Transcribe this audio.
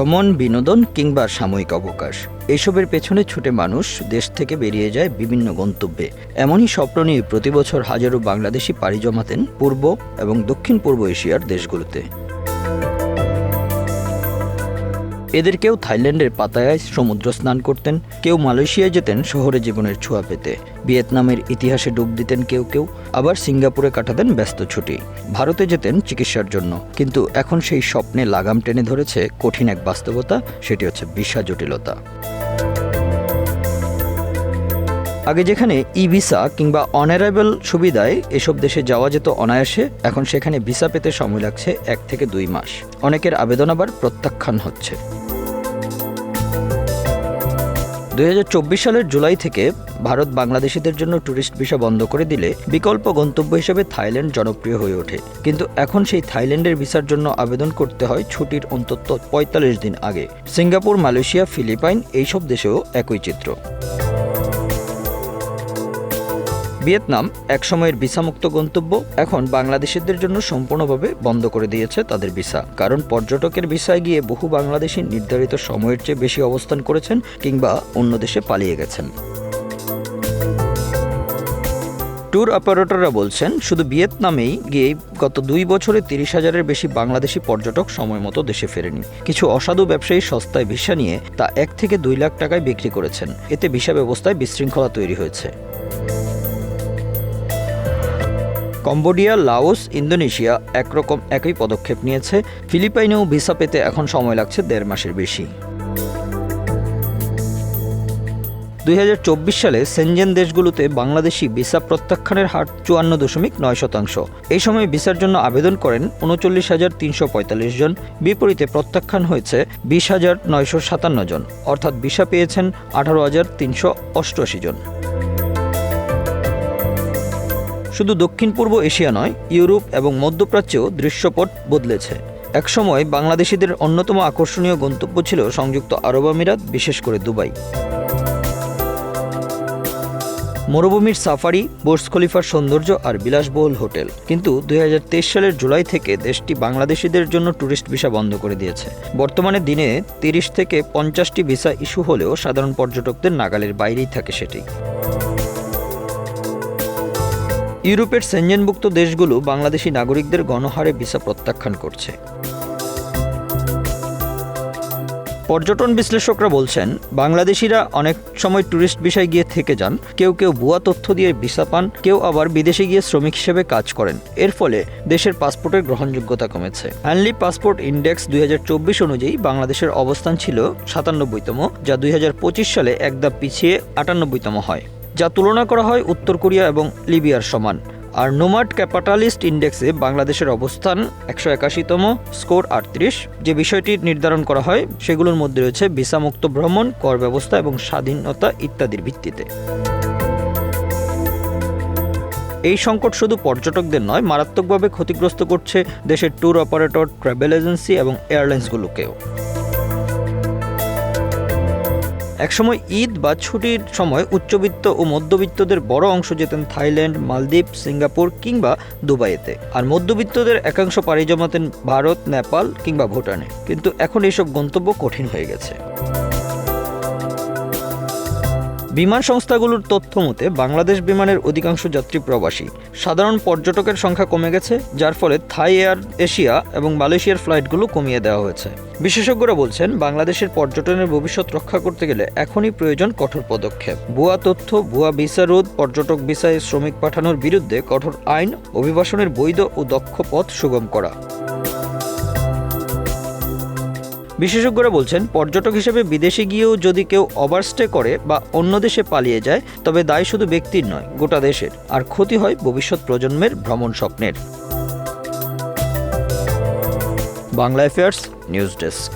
ভ্রমণ, বিনোদন কিংবা সাময়িক অবকাশ, এসবের পেছনে ছুটে মানুষ দেশ থেকে বেরিয়ে যায় বিভিন্ন গন্তব্যে। এমনই স্বপ্ন নিয়ে প্রতিবছর হাজারো বাংলাদেশি পাড়ি জমাতেন পূর্ব এবং দক্ষিণ পূর্ব এশিয়ার দেশগুলোতে। এদের কেউ থাইল্যান্ডের পাতায়ায় সমুদ্র স্নান করতেন, কেউ মালয়েশিয়ায় যেতেন শহরে জীবনের ছোঁয়া পেতে, ভিয়েতনামের ইতিহাসে ডুব দিতেন কেউ কেউ, আবার সিঙ্গাপুরে কাটাতেন ব্যস্ত ছুটি, ভারতে যেতেন চিকিৎসার জন্য। কিন্তু এখন সেই স্বপ্নে লাগাম টেনে ধরেছে কঠিন এক বাস্তবতা, সেটি হচ্ছে ভিসা জটিলতা। আগে যেখানে ই ভিসা কিংবা অনারাইভাল সুবিধায় এসব দেশে যাওয়া যেত অনায়াসে, এখন সেখানে ভিসা পেতে সময় লাগছে 1 থেকে 2 মাস। অনেকের আবেদন আবার প্রত্যাখ্যান হচ্ছে। 2024 সালের জুলাই থেকে ভারত বাংলাদেশিদের জন্য ট্যুরিস্ট ভিসা বন্ধ করে দিলে বিকল্প গন্তব্য হিসেবে থাইল্যান্ড জনপ্রিয় হয়ে ওঠে। কিন্তু এখন সেই থাইল্যান্ডের ভিসার জন্য আবেদন করতে হয় ছুটির অন্তত 45 দিন আগে। সিঙ্গাপুর, মালয়েশিয়া, ফিলিপাইন এইসব দেশেও একই চিত্র। ভিয়েতনাম একসময়ের ভিসামুক্ত গন্তব্য, এখন বাংলাদেশিদের জন্য সম্পূর্ণভাবে বন্ধ করে দিয়েছে তাদের ভিসা। কারণ পর্যটকের ভিসায় গিয়ে বহু বাংলাদেশি নির্ধারিত সময়ের চেয়ে বেশি অবস্থান করেছেন কিংবা অন্য দেশে পালিয়ে গেছেন। ট্যুর অপারেটররা বলছেন, শুধু ভিয়েতনামেই গিয়ে গত 2 বছরে 30,000-এর বেশি বাংলাদেশি পর্যটক সময় মতো দেশে ফেরেনি। কিছু অসাধু ব্যবসায়ী সস্তায় ভিসা নিয়ে তা 1 থেকে 2 লাখ টাকায় বিক্রি করেছেন। এতে ভিসা ব্যবস্থায় বিশৃঙ্খলা তৈরি হয়েছে। কম্বোডিয়া, লাওস, ইন্দোনেশিয়া একই পদক্ষেপ নিয়েছে। ফিলিপাইনেও ভিসা পেতে এখন সময় লাগছে 1.5 মাসের বেশি। 2024 সালে সেনজেন দেশগুলোতে বাংলাদেশি ভিসা প্রত্যাখ্যানের হার 54.9%। এই সময় ভিসার জন্য আবেদন করেন 39,345 জন, বিপরীতে প্রত্যাখ্যান হয়েছে 20,957 জন, অর্থাৎ ভিসা পেয়েছেন 18,388 জন। শুধু দক্ষিণ পূর্ব এশিয়া নয়, ইউরোপ এবং মধ্যপ্রাচ্যেও দৃশ্যপট বদলেছে। একসময় বাংলাদেশিদের অন্যতম আকর্ষণীয় গন্তব্য ছিল সংযুক্ত আরব আমিরাত, বিশেষ করে দুবাই। মরুভূমির সাফারি, বুর্জ খলিফার সৌন্দর্য আর বিলাসবহুল হোটেল। কিন্তু 2023 সালের জুলাই থেকে দেশটি বাংলাদেশিদের জন্য ট্যুরিস্ট ভিসা বন্ধ করে দিয়েছে। বর্তমানে দিনে 30 থেকে 50টি ভিসা ইস্যু হলেও সাধারণ পর্যটকদের নাগালের বাইরেই থাকে সেটি। ইউরোপের সেনজেনভুক্ত দেশগুলো বাংলাদেশি নাগরিকদের গণহারে ভিসা প্রত্যাখ্যান করছে। পর্যটন বিশ্লেষকরা বলছেন, বাংলাদেশিরা অনেক সময় ট্যুরিস্ট ভিসায় গিয়ে থেকে যান, কেউ কেউ ভুয়া তথ্য দিয়ে ভিসা পান, কেউ আবার বিদেশে গিয়ে শ্রমিক হিসেবে কাজ করেন। এর ফলে দেশের পাসপোর্টের গ্রহণযোগ্যতা কমেছে। হ্যানলি পাসপোর্ট ইন্ডেক্স 2024 অনুযায়ী বাংলাদেশের অবস্থান ছিল 97তম, যা 2025 সালে এক ধাপ পিছিয়ে 98তম হয়, যা তুলনা করা হয় উত্তর কোরিয়া এবং লিবিয়ার সমান। আর নোমাড ক্যাপিটালিস্ট ইন্ডেক্সে বাংলাদেশের অবস্থান 181তম, স্কোর 38। যে বিষয়টি নির্ধারণ করা হয় সেগুলোর মধ্যে রয়েছে ভিসামুক্ত ভ্রমণ, কর ব্যবস্থা এবং স্বাধীনতা ইত্যাদির ভিত্তিতে। এই সংকট শুধু পর্যটকদের নয়, মারাত্মকভাবে ক্ষতিগ্রস্ত করছে দেশের ট্যুর অপারেটর, ট্রাভেল এজেন্সি এবং এয়ারলাইন্সগুলোকেও। একসময় ঈদ বা ছুটির সময় উচ্চবিত্ত ও মধ্যবিত্তদের বড় অংশ যেতেন থাইল্যান্ড, মালদ্বীপ, সিঙ্গাপুর কিংবা দুবাইতে, আর মধ্যবিত্তদের একাংশ পাড়ি জমাতেন ভারত, নেপাল কিংবা ভুটানে। কিন্তু এখন এইসব গন্তব্য কঠিন হয়ে গেছে। বিমান সংস্থাগুলোর তথ্য মতে বাংলাদেশ বিমানের অধিকাংশ যাত্রী প্রবাসী। সাধারণ পর্যটকের সংখ্যা কমে গেছে, যার ফলে থাই এয়ার এশিয়া এবং মালয়েশিয়ার ফ্লাইটগুলো কমিয়ে দেওয়া হয়েছে। বিশেষজ্ঞরা বলছেন, বাংলাদেশের পর্যটনের ভবিষ্যৎ রক্ষা করতে গেলে এখনই প্রয়োজন কঠোর পদক্ষেপ। ভুয়া তথ্য, ভুয়া ভিসা রোধ, পর্যটক ভিসায় শ্রমিক পাঠানোর বিরুদ্ধে কঠোর আইন, অভিবাসনের বৈধ ও দক্ষ পথ সুগম করা। বিশেষজ্ঞরা বলছেন, পর্যটক হিসেবে বিদেশে গিয়েও যদি কেউ ওভারস্টে করে বা অন্য দেশে পালিয়ে যায়, তবে দায় শুধু ব্যক্তির নয়, গোটা দেশের, আর ক্ষতি হয় ভবিষ্যৎ প্রজন্মের ভ্রমণ স্বপ্নের। Bangla affairs news desk.